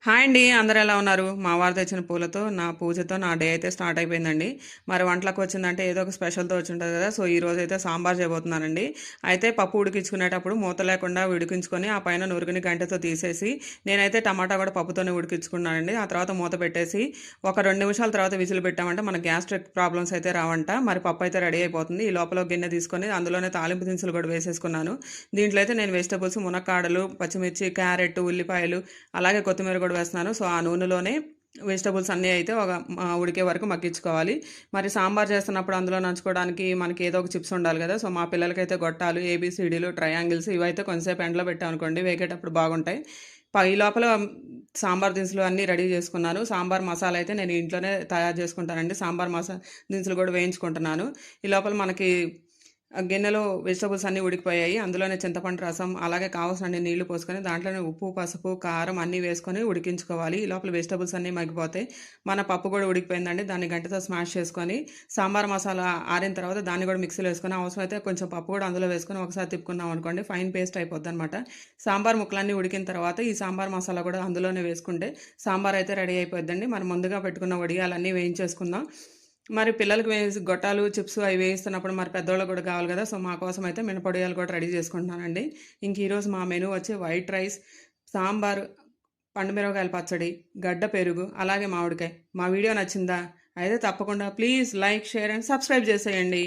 Hi అండి, అందరూ ఎలా ఉన్నారు? మా వారు తెచ్చిన పూలతో నా పూజతో నా డే అయితే స్టార్ట్ అయిపోయిందండి. మరి వంటలకు వచ్చిందంటే ఏదో ఒక స్పెషల్తో వచ్చి ఉంటుంది కదా. సో ఈ రోజు అయితే సాంబార్ చేయబోతున్నానండి. అయితే పప్పు ఉడికించుకునేటప్పుడు మూత లేకుండా ఉడికించుకొని ఆ పైన నురుగుని గంటెతో తీసేసి నేనైతే టమాటా కూడా పప్పుతోనే ఉడికించుకున్నానండి. ఆ తర్వాత మూత పెట్టేసి ఒక 2 నిమిషాల తర్వాత విజిల్ పెట్టామంటే మన గ్యాస్ట్రిక్ ప్రాబ్లమ్స్ అయితే రావంట. మరి పప్పు అయితే రెడీ అయిపోతుంది. ఈ లోపల ఒక గిన్నె తీసుకొని అందులోనే తాలింపు దినుసులు కూడా వేసేసుకున్నాను. దీంట్లో అయితే నేను వెజిటబుల్స్ మునక్కాడలు, పచ్చిమిర్చి, క్యారెట్, ఉల్లిపాయలు అలాగే కొత్తిమీర కూడా వేస్తున్నాను. సో ఆ నూనెలోనే వెజిటబుల్స్ అన్నీ అయితే ఒక ఉడికే వరకు మగ్గించుకోవాలి. మరి సాంబార్ చేస్తున్నప్పుడు అందులో నంచుకోవడానికి మనకి ఏదో ఒక చిప్స్ ఉండాలి కదా. సో మా పిల్లలకైతే గొట్టాలు, ఏబీసీడీలు, ట్రయాంగిల్స్ ఇవైతే కొంచెంసేపు ఎండలో పెట్టామనుకోండి వేగేటప్పుడు బాగుంటాయి. ఈ లోపల సాంబార్ దినుసులు అన్నీ రెడీ చేసుకున్నాను. సాంబార్ మసాలా అయితే నేను ఇంట్లోనే తయారు చేసుకుంటానండి. సాంబార్ దినుసులు కూడా వేయించుకుంటున్నాను. ఈ లోపల మనకి గిన్నెలో వెజిటబుల్స్ అన్నీ ఉడికిపోయాయి. అందులోనే చింతపండు రసం అలాగే కావాల్సినన్ని నీళ్లు పోసుకొని దాంట్లోనే ఉప్పు, పసుపు, కారం అన్నీ వేసుకొని ఉడికించుకోవాలి. ఈ లోపల వెజిటబుల్స్ అన్నీ మగ్గిపోతాయి. మన పప్పు కూడా ఉడికిపోయిందండి. దాన్ని గంటతో స్మాష్ చేసుకొని సాంబార్ మసాలా ఆరిన తర్వాత దాన్ని కూడా మిక్సీలో వేసుకొని అవసరమైతే కొంచెం పప్పు కూడా అందులో వేసుకొని ఒకసారి తిప్పుకున్నాం అనుకోండి ఫైన్ పేస్ట్ అయిపోద్ది అనమాట. సాంబార్ ముక్కలన్నీ ఉడికిన తర్వాత ఈ సాంబార్ మసాలా కూడా అందులోనే వేసుకుంటే సాంబార్ అయితే రెడీ అయిపోద్దండి. మనం ముందుగా పెట్టుకున్న వడియాలన్నీ వేయించేసుకుందాం. మరి పిల్లలకి వేసి గొట్టాలు, చిప్స్ అవి వేయిస్తున్నప్పుడు మరి పెద్దోళ్ళకి కూడా కావాలి కదా. సో మా కోసం అయితే మినపొడియాలు కూడా రెడీ చేసుకుంటున్నానండి. ఇంక ఈరోజు మా మెనూ వచ్చి వైట్ రైస్, సాంబార్, పండుమిరపకాయల పచ్చడి, గడ్డ పెరుగు అలాగే మామిడికాయ. మా వీడియో నచ్చిందా? అయితే తప్పకుండా please like, share and subscribe చేసేయండి.